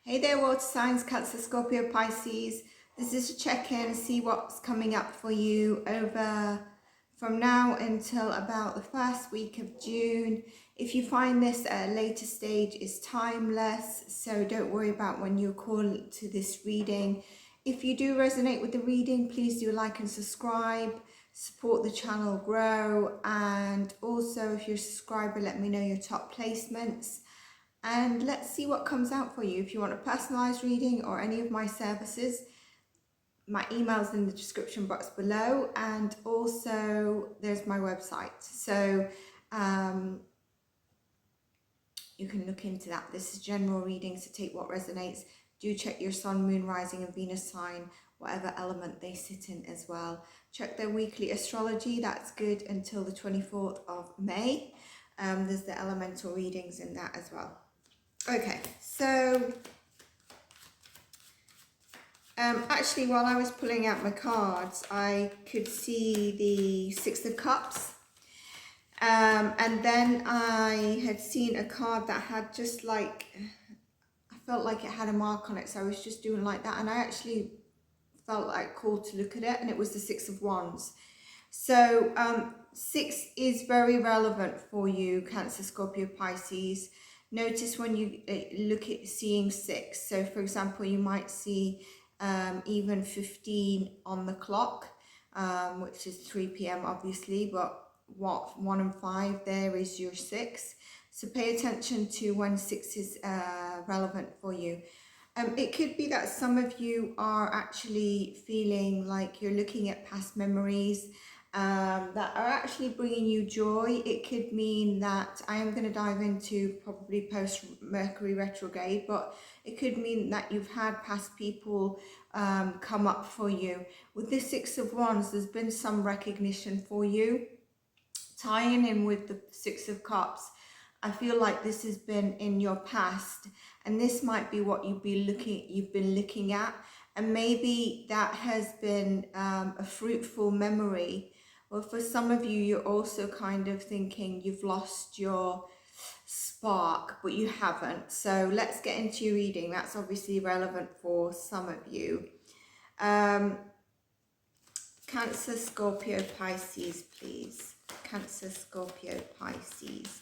Hey there, water signs, Cancer, Scorpio, Pisces. This is a check-in, see what's coming up for you over from now until about the first week of June. If you find this at a later stage, it's timeless, so don't worry about when you call to this reading. If you do resonate with the reading, please do like and subscribe, support the channel grow, and also if you're a subscriber, let me know your top placements. And let's see what comes out for you. If you want a personalized reading or any of my services, my email's in the description box below, and also there's my website. So you can look into that. This is general reading, so take what resonates. Do check your sun, moon, rising and Venus sign, whatever element they sit in as well. Check their weekly astrology. That's good until the 24th of May. There's the elemental readings in that as well. Okay, so actually while I was pulling out my cards, I could see the Six of Cups. And then I had seen a card that had just like, I felt like it had a mark on it. So I was just doing like that. And I actually felt like called to look at it, and it was the Six of Wands. So 6 is very relevant for you, Cancer, Scorpio, Pisces. Notice when you look at seeing 6. So for example, you might see even 15 on the clock, which is 3 p.m. obviously, but 1 and 5 there is your 6. So pay attention to when 6 is relevant for you. It could be that some of you are actually feeling like you're looking at past memories that are actually bringing you joy. It could mean that I am going to dive into probably post Mercury retrograde, but it could mean that you've had past people come up for you. With this Six of Wands, there's been some recognition for you. Tying in with the Six of Cups, I feel like this has been in your past, and this might be what you've been looking at, and maybe that has been a fruitful memory. Well, for some of you, you're also kind of thinking you've lost your spark, but you haven't. So let's get into your reading. That's obviously relevant for some of you. Cancer, Scorpio, Pisces, please. Cancer, Scorpio, Pisces.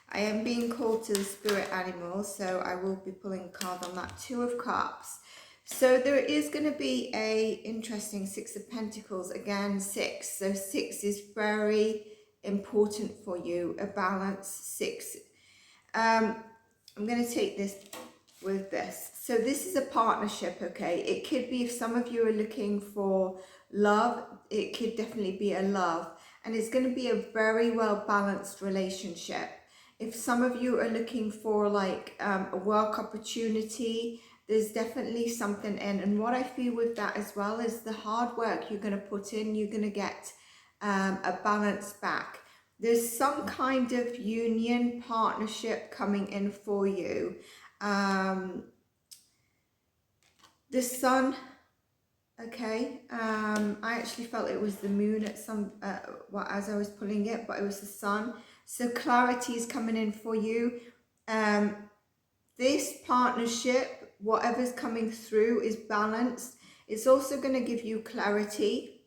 I am being called to the spirit animal, so I will be pulling a card on that. Two of Cups. So there is going to be a interesting Six of Pentacles, again 6. So 6 is very important for you, a balance 6. I'm going to take this with this. So this is a partnership, okay? It could be, if some of you are looking for love, it could definitely be a love. And it's going to be a very well balanced relationship. If some of you are looking for like a work opportunity, there's definitely something in. And what I feel with that as well is the hard work you're going to put in, you're going to get a balance back. There's some kind of union partnership coming in for you. The sun, okay, I actually felt it was the moon at some as I was pulling it, but it was the sun. So clarity is coming in for you. This partnership, whatever's coming through, is balanced. It's also going to give you clarity,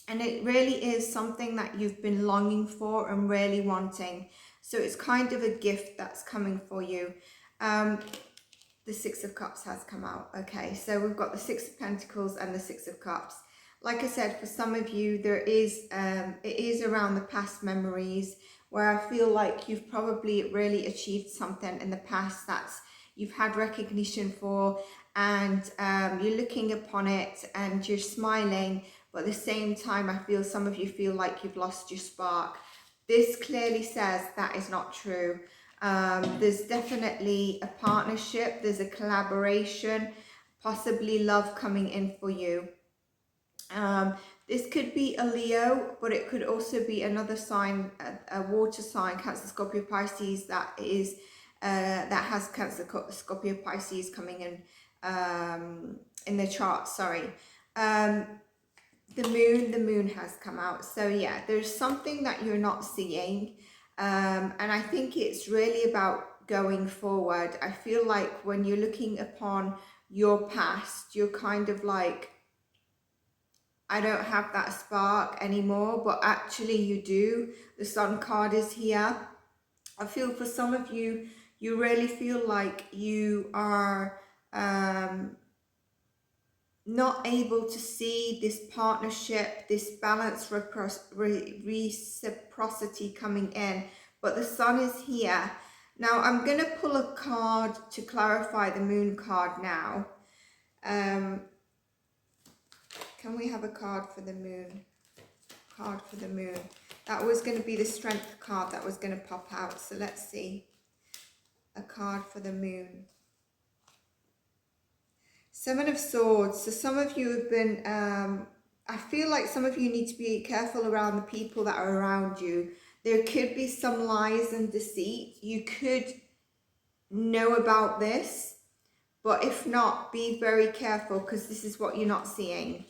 and it really is something that you've been longing for and really wanting. So it's kind of a gift that's coming for you. The Six of Cups has come out. Okay, so we've got the Six of Pentacles and the Six of Cups. Like I said, for some of you, there is it is around the past memories, where I feel like you've probably really achieved something in the past that's you've had recognition for, and you're looking upon it and you're smiling, but at the same time I feel some of you feel like you've lost your spark. This clearly says that is not true. There's definitely a partnership, there's a collaboration, possibly love coming in for you. This could be a Leo, but it could also be another sign, a water sign, Cancer, Scorpio, Pisces, that is that has Cancer, Scorpio, Pisces coming in the chart. Sorry. The moon has come out. So yeah, there's something that you're not seeing. And I think it's really about going forward. I feel like when you're looking upon your past, you're kind of like, I don't have that spark anymore, but actually you do. The Sun card is here. I feel for some of you, you really feel like you are not able to see this partnership, this balanced reciprocity coming in, but the Sun is here. Now I'm going to pull a card to clarify the Moon card now. Can we have a card for the Moon? Card for the Moon. That was going to be the Strength card that was going to pop out. So let's see. A card for the Moon. Seven of Swords. So some of you have been, I feel like some of you need to be careful around the people that are around you. There could be some lies and deceit. You could know about this, but if not, be very careful, because this is what you're not seeing.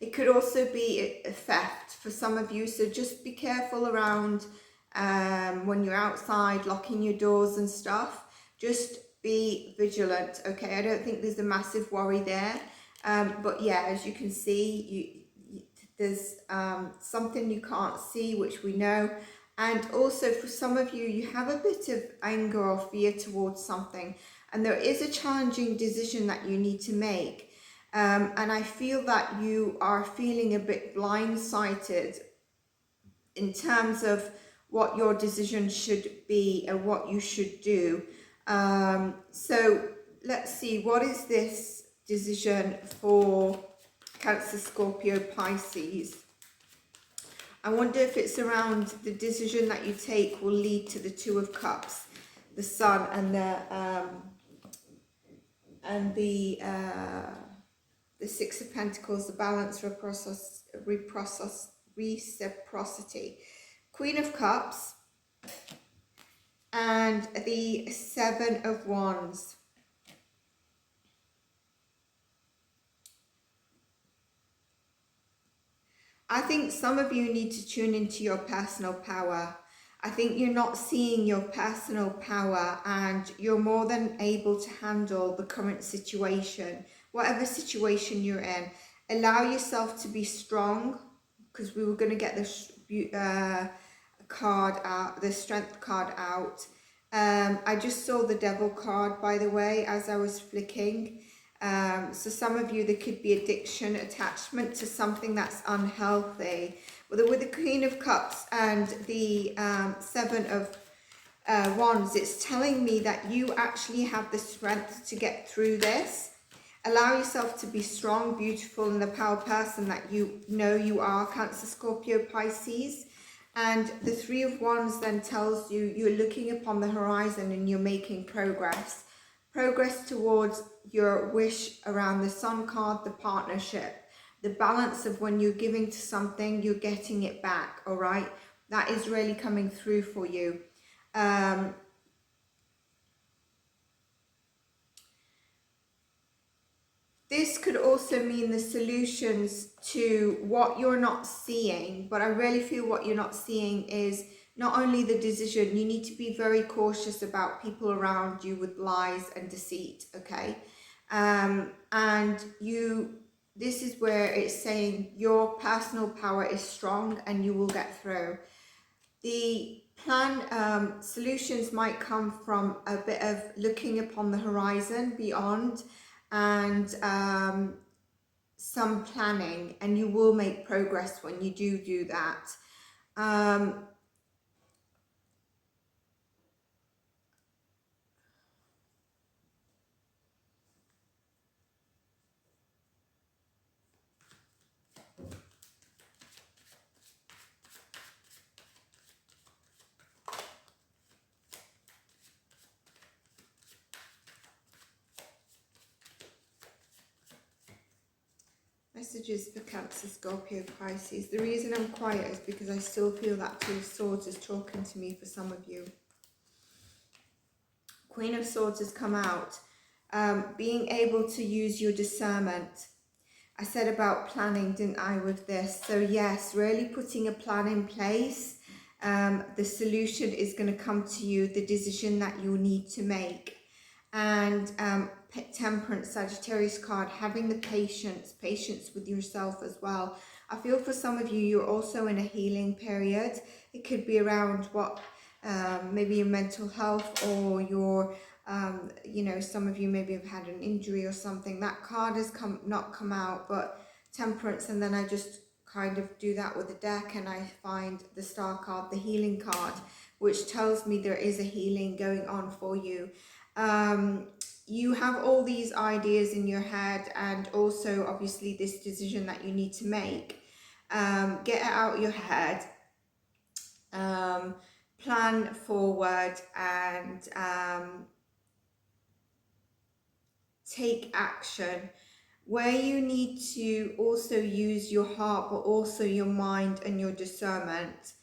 It could also be a theft for some of you, so just be careful around when you're outside, locking your doors and stuff. Just be vigilant, okay? I don't think there's a massive worry there, but yeah, as you can see, there's something you can't see, which we know. And also for some of you, you have a bit of anger or fear towards something, and there is a challenging decision that you need to make. And I feel that you are feeling a bit blindsided in terms of what your decision should be and what you should do. So let's see, what is this decision for Cancer, Scorpio, Pisces? I wonder if it's around the decision that you take will lead to the Two of Cups, the Sun, and the Six of Pentacles, the balance, reciprocity, Queen of Cups, and the Seven of Wands. I think some of you need to tune into your personal power. I think you're not seeing your personal power, and you're more than able to handle the current situation. Whatever situation you're in, allow yourself to be strong, because we were going to get this card out, the Strength card out. I just saw the Devil card, by the way, as I was flicking. So some of you, there could be addiction, attachment to something that's unhealthy. With the Queen of Cups and the Seven of Wands, it's telling me that you actually have the strength to get through this. Allow yourself to be strong, beautiful, and the power person that you know you are, Cancer, Scorpio, Pisces. And the Three of Wands then tells you you're looking upon the horizon and you're making progress. Progress towards your wish around the Sun card, the partnership. The balance of when you're giving to something, you're getting it back, all right? That is really coming through for you. This could also mean the solutions to what you're not seeing, but I really feel what you're not seeing is not only the decision, you need to be very cautious about people around you with lies and deceit, okay? And this is where it's saying your personal power is strong and you will get through. The plan solutions might come from a bit of looking upon the horizon beyond, and some planning, and you will make progress when you do that. Messages for Cancer, Scorpio, Pisces. The reason I'm quiet is because I still feel that Two of Swords is talking to me for some of you. Queen of Swords has come out. Being able to use your discernment. I said about planning, didn't I, with this? So yes, really putting a plan in place. The solution is going to come to you, the decision that you need to make. And Temperance, Sagittarius card, having the patience with yourself as well. I feel for some of you, you're also in a healing period. It could be around what, maybe your mental health, or your, you know, some of you maybe have had an injury or something. That card has not come out, but Temperance, and then I just kind of do that with the deck, and I find the Star card, the healing card, which tells me there is a healing going on for you. You have all these ideas in your head, and also obviously this decision that you need to make. Get it out of your head, plan forward, and take action. Where you need to also use your heart, but also your mind and your discernment,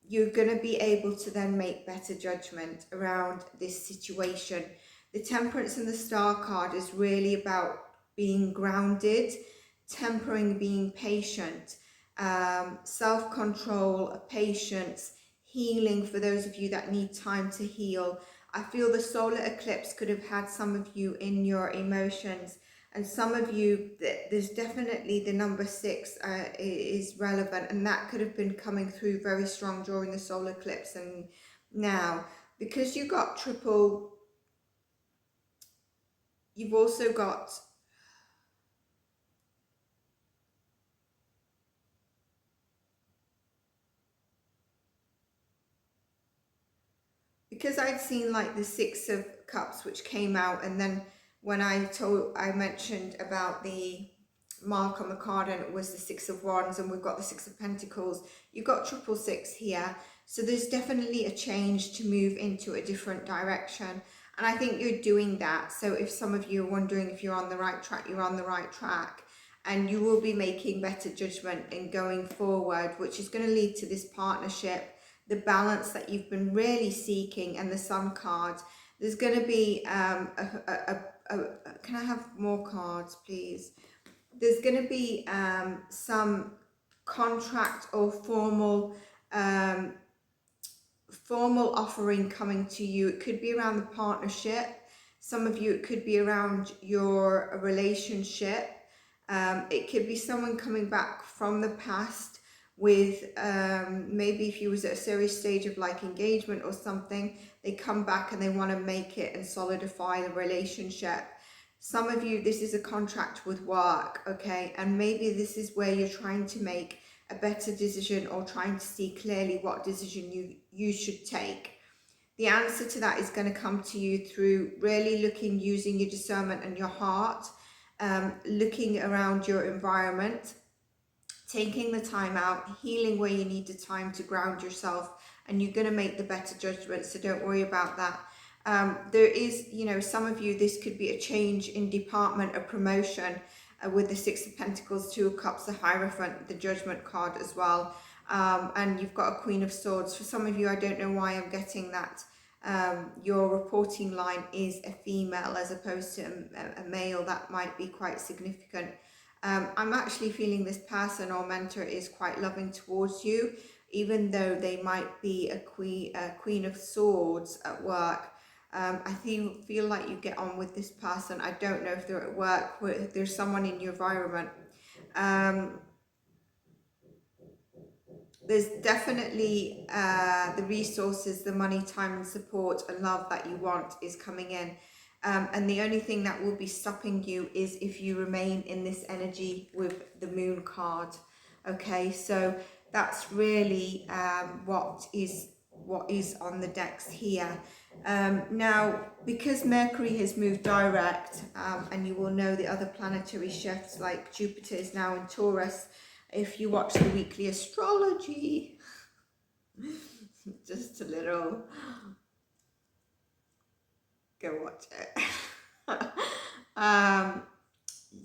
you're going to be able to then make better judgment around this situation. The Temperance and the Star card is really about being grounded, tempering, being patient, self-control, patience, healing for those of you that need time to heal. I feel the solar eclipse could have had some of you in your emotions, and some of you, there's definitely the number 6 is relevant, and that could have been coming through very strong during the solar eclipse. And now, because you got triple, you've also got because I'd seen like the 6 of Cups, which came out, and then when I mentioned about the mark on the card, and it was the 6 of Wands, and we've got the 6 of Pentacles, you've got 666 here. So there's definitely a change to move into a different direction, and I think you're doing that. So if some of you are wondering if you're on the right track, you're on the right track, and you will be making better judgment in going forward, which is going to lead to this partnership, the balance that you've been really seeking. And the Sun card, there's going to be can I have more cards, please? There's going to be some contract or formal offering coming to you. It could be around the partnership. Some of you, it could be around your relationship. It could be someone coming back from the past with maybe if you was at a serious stage of like engagement or something, they come back and they want to make it and solidify the relationship. Some of you, this is a contract with work, okay? And maybe this is where you're trying to make a better decision, or trying to see clearly what decision you should take. The answer to that is going to come to you through really looking, using your discernment and your heart, looking around your environment, taking the time out, healing where you need the time to ground yourself, and you're going to make the better judgment. So don't worry about that. There is, you know, some of you, this could be a change in department, a promotion, with the 6 of Pentacles, 2 of Cups, the Hierophant, the Judgment card as well. And you've got a Queen of Swords. For some of you, I don't know why I'm getting that. Your reporting line is a female as opposed to a male. That might be quite significant. I'm actually feeling this person or mentor is quite loving towards you, even though they might be a Queen of Swords at work. I feel like you get on with this person. I don't know if they're at work, if there's someone in your environment. There's definitely the resources, the money, time and support and love that you want is coming in. And the only thing that will be stopping you is if you remain in this energy with the Moon card. Okay, so that's really what is on the decks here. Now, because Mercury has moved direct, and you will know the other planetary shifts, like Jupiter is now in Taurus. If you watch the weekly astrology, just a little, go watch it.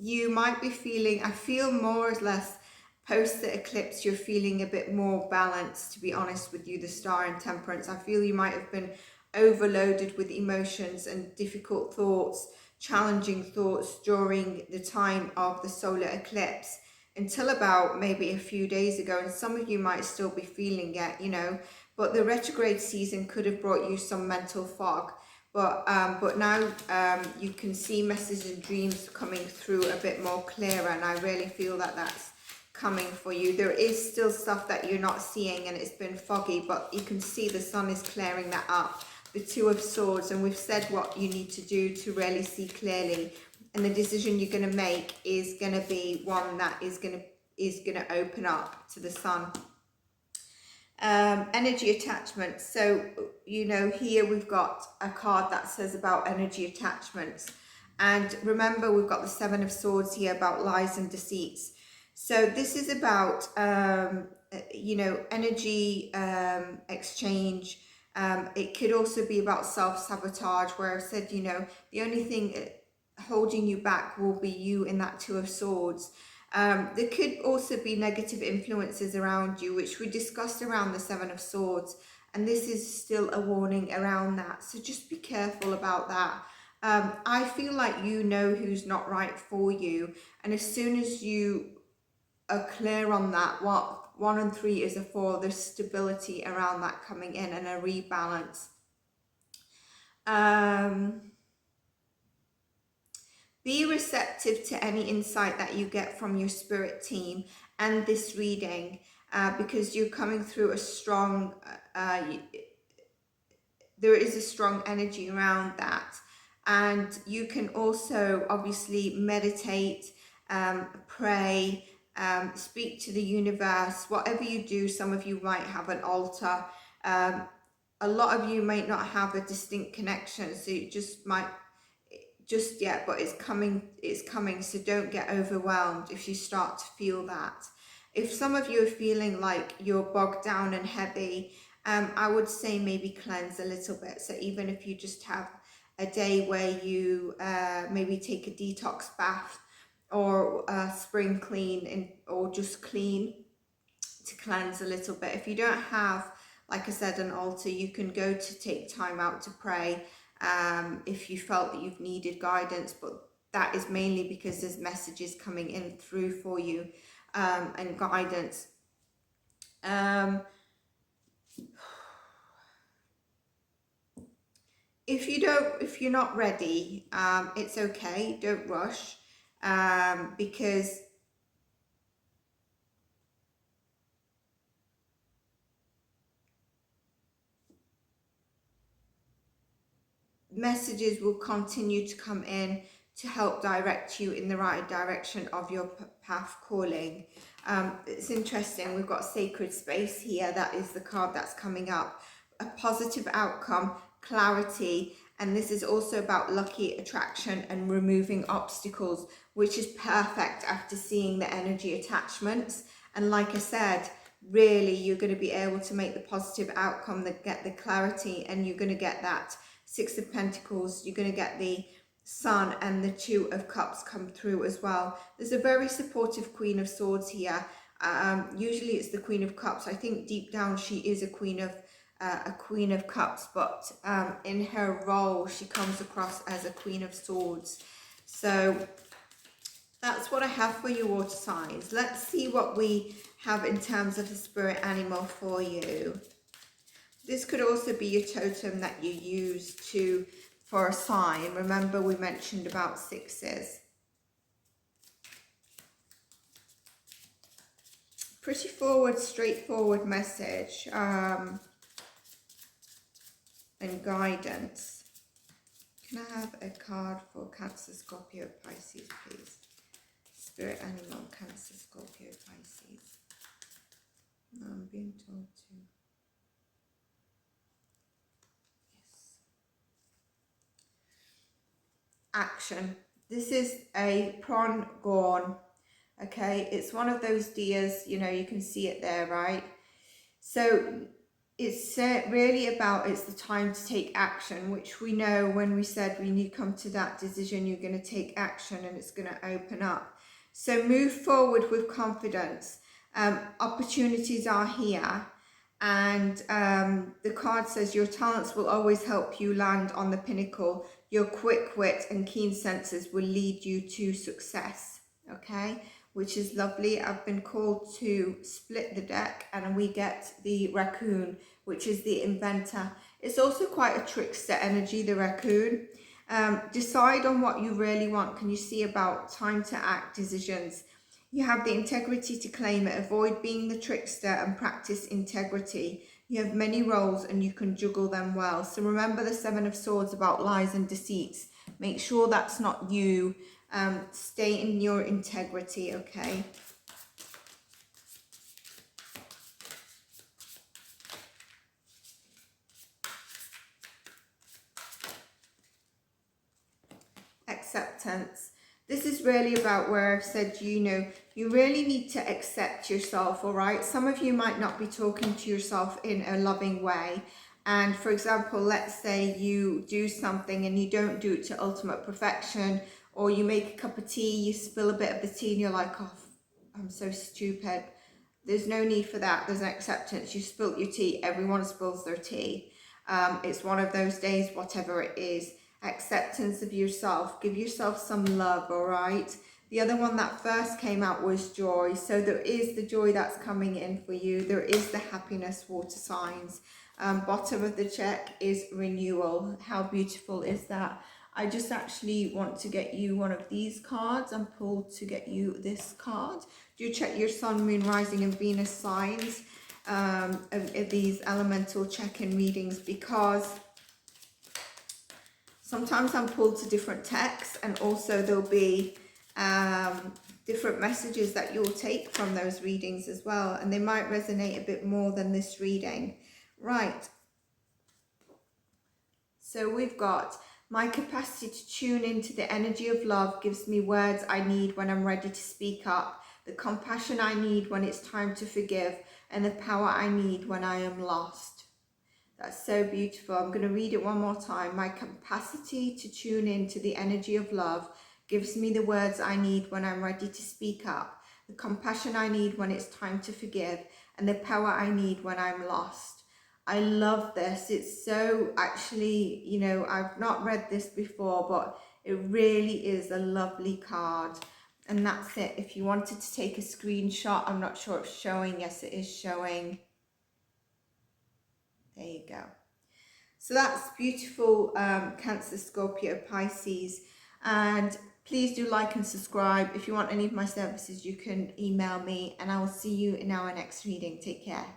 You might be feeling, I feel more or less post the eclipse, you're feeling a bit more balanced, to be honest with you, the Star and Temperance. I feel you might have been overloaded with emotions and difficult thoughts, challenging thoughts during the time of the solar eclipse. until about maybe a few days ago, and some of you might still be feeling it, you know, but the retrograde season could have brought you some mental fog. But now you can see messages and dreams coming through a bit more clearer, and I really feel that that's coming for you. There is still stuff that you're not seeing and it's been foggy, but you can see the sun is clearing that up. The Two of Swords, and we've said what you need to do to really see clearly, and the decision you're going to make is going to be one that is going to open up to the sun. Energy attachment. So, you know, here we've got a card that says about energy attachments, and remember we've got the Seven of Swords here about lies and deceits. So this is about you know, energy exchange. It could also be about self-sabotage, where I said, you know, the only thing holding you back will be you in that Two of Swords. There could also be negative influences around you, which we discussed around the Seven of Swords, and this is still a warning around that, so just be careful about that. I feel like you know who's not right for you, and as soon as you are clear on that, what 1 and 3 is a 4, there's stability around that coming in and a rebalance. Be receptive to any insight that you get from your spirit team and this reading, because you're coming through a strong, there is a strong energy around that. And you can also obviously meditate, pray, speak to the universe, whatever you do. Some of you might have an altar. A lot of you might not have a distinct connection, so you just might just yet, but it's coming, so don't get overwhelmed if you start to feel that. If some of you are feeling like you're bogged down and heavy, I would say maybe cleanse a little bit. So even if you just have a day where you maybe take a detox bath or a spring clean, or just clean to cleanse a little bit. If you don't have, like I said, an altar, you can go to take time out to pray. If you felt that you've needed guidance, but that is mainly because there's messages coming in through for you, and guidance. If you're not ready, it's okay, don't rush, because messages will continue to come in to help direct you in the right direction of your path calling. It's interesting, we've got sacred space here. That is the card that's coming up. A positive outcome, clarity, and this is also about lucky attraction and removing obstacles, which is perfect after seeing the energy attachments. And like I said, really you're going to be able to make the positive outcome, that get the clarity, and you're going to get that Six of Pentacles, you're going to get the Sun and the Two of Cups come through as well. There's a very supportive Queen of Swords here. Usually it's the Queen of Cups. I think deep down she is a Queen of Cups, but in her role she comes across as a Queen of Swords. So that's what I have for you, water signs. Let's see what we have in terms of the spirit animal for you. This could also be your totem that you use for a sign. Remember we mentioned about sixes. Pretty straightforward message, and guidance. Can I have a card for Cancer, Scorpio, Pisces, please? Spirit animal, Cancer, Scorpio, Pisces. I'm being told to. Action. This is a prawn gorn. Okay, it's one of those deers, you know, you can see it there, right? So it's really about, it's the time to take action, which we know when we said when you come to that decision, you're going to take action and it's going to open up. So move forward with confidence. Opportunities are here. And the card says your talents will always help you land on the pinnacle. Your quick wit and keen senses will lead you to success. Okay, which is lovely. I've been called to split the deck, and we get the raccoon, which is the inventor. It's also quite a trickster energy, the raccoon. Decide on what you really want. Can you see about time to act decisions? You have the integrity to claim it. Avoid being the trickster and practice integrity. You have many roles and you can juggle them well. So remember the Seven of Swords about lies and deceits. Make sure that's not you. Stay in your integrity, okay? Acceptance. This is really about where I've said, you know, you really need to accept yourself, all right? Some of you might not be talking to yourself in a loving way. And for example, let's say you do something and you don't do it to ultimate perfection, or you make a cup of tea, you spill a bit of the tea and you're like, oh, I'm so stupid. There's no need for that. There's an acceptance. You spilt your tea. Everyone spills their tea. It's one of those days, whatever it is. Acceptance of yourself. Give yourself some love, all right? The other one that first came out was joy. So there is the joy that's coming in for you. There is the happiness, water signs. Bottom of the check is renewal. How beautiful is that? I just actually want to get you one of these cards and pull to get you this card. Do check your sun, moon, rising and Venus signs of these elemental check-in readings, because sometimes I'm pulled to different texts, and also there'll be different messages that you'll take from those readings as well, and they might resonate a bit more than this reading. Right. So we've got, my capacity to tune into the energy of love gives me words I need when I'm ready to speak up, the compassion I need when it's time to forgive, and the power I need when I am lost. That's so beautiful. I'm going to read it one more time. My capacity to tune into the energy of love gives me the words I need when I'm ready to speak up, the compassion I need when it's time to forgive, and the power I need when I'm lost. I love this. It's so, actually, you know, I've not read this before, but it really is a lovely card. And that's it. If you wanted to take a screenshot, I'm not sure if it's showing. Yes, it is showing. There you go. So that's beautiful, Cancer, Scorpio, Pisces. And please do like and subscribe. If you want any of my services, you can email me, and I will see you in our next reading. Take care.